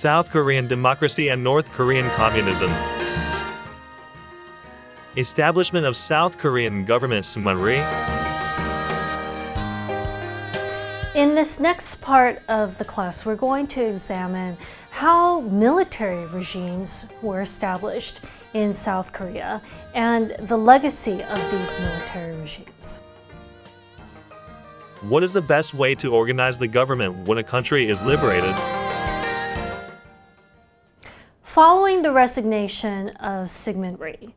South Korean democracy and North Korean communism. Establishment of South Korean government Seungmanri. In this next part of the class, we're going to examine how military regimes were established in South Korea and the legacy of these military regimes. What is the best way to organize the government when a country is liberated? Following the resignation of Seungmanri,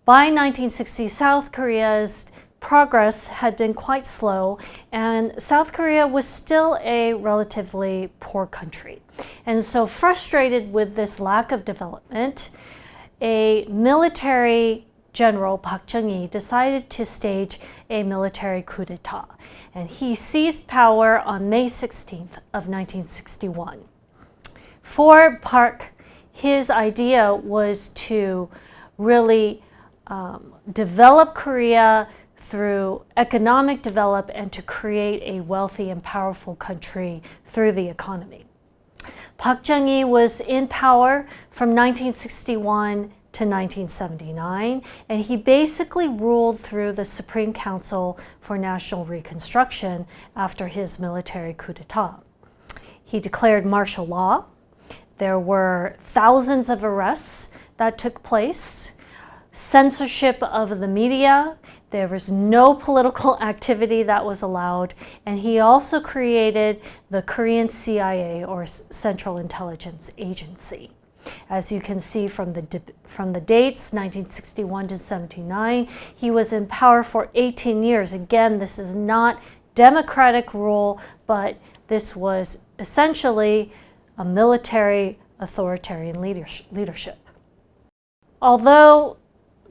by 1960, South Korea's progress had been quite slow, and South Korea was still a relatively poor country. And so, frustrated with this lack of development, a military general, Park Chung-hee, decided to stage a military coup d'etat. And he seized power on May 16th of 1961. For Park, his idea was to really develop Korea through economic development and to create a wealthy and powerful country through the economy. Park Chung-hee was in power from 1961 to 1979, and he basically ruled through the Supreme Council for National Reconstruction after his military coup d'etat. He declared martial law. There were thousands of arrests that took place, censorship of the media. There was no political activity that was allowed, and he also created the Korean CIA, or Central Intelligence Agency. As you can see from the dates, 1961 to 79, he was in power for 18 years. Again, this is not democratic rule, but this was essentially a military authoritarian leadership. Although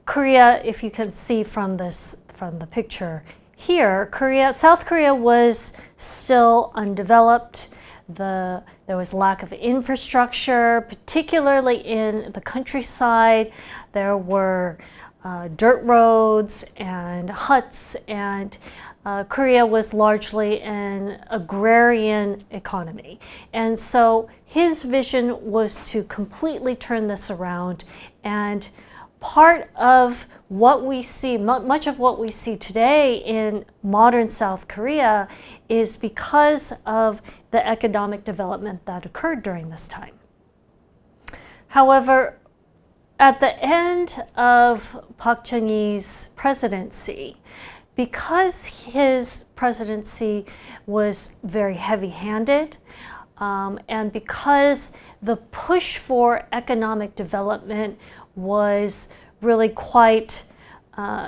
Korea, if you can see from the picture here, South Korea was still undeveloped. There was lack of infrastructure, particularly in the countryside. There were dirt roads and huts, and Korea was largely an agrarian economy. And so his vision was to completely turn this around, and part of what we see, much of what we see today in modern South Korea is because of the economic development that occurred during this time. However, at the end of Park Chung-hee's presidency, because his presidency was very heavy-handed, and because the push for economic development was really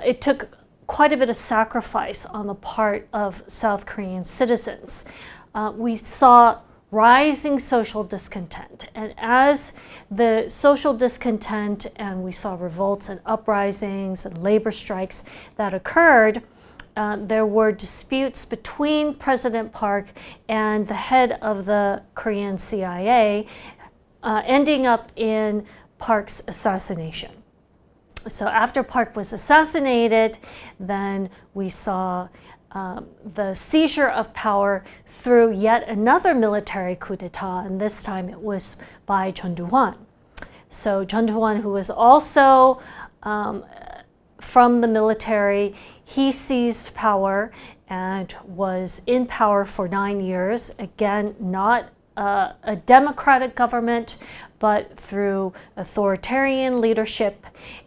it took quite a bit of sacrifice on the part of South Korean citizens. We saw rising social discontent, and as the social discontent, and we saw revolts and uprisings and labor strikes that occurred, there were disputes between President Park and the head of the Korean CIA, ending up in Park's assassination. So after Park was assassinated, then we saw the seizure of power through yet another military coup d'etat, and this time it was by Chun Doo-hwan. So Chun Doo-hwan, who was also from the military, he seized power and was in power for 9 years. Again, not a democratic government, but through authoritarian leadership,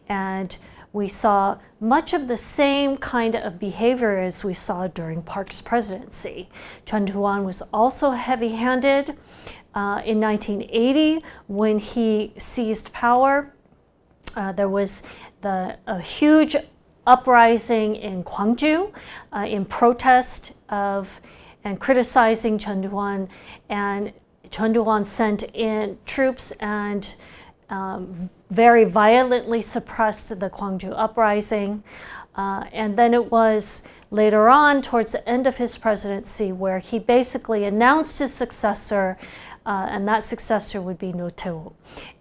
and we saw much of the same kind of behavior as we saw during Park's presidency. Chun Doo-hwan was also heavy-handed. In 1980, when he seized power, there was a huge uprising in Gwangju in protest of and criticizing Chun Doo-hwan, and Chun Doo-hwan sent in troops and very violently suppressed the Gwangju uprising. And then it was later on, towards the end of his presidency, where he basically announced his successor, and that successor would be Roh Tae-woo.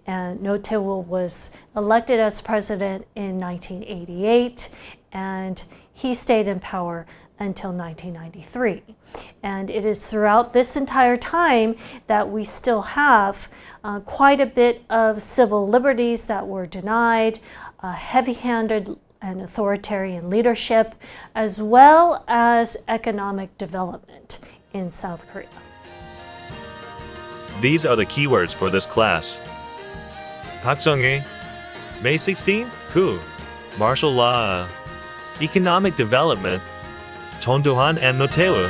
And Roh Tae-woo was elected as president in 1988, and he stayed in power until 1993. And it is throughout this entire time that we still have quite a bit of civil liberties that were denied, heavy-handed and authoritarian leadership, as well as economic development in South Korea. These are the keywords for this class. Park Jong-hee, May 16th, coup, martial law, economic development, Chon Do-han and Roh Tae-woo.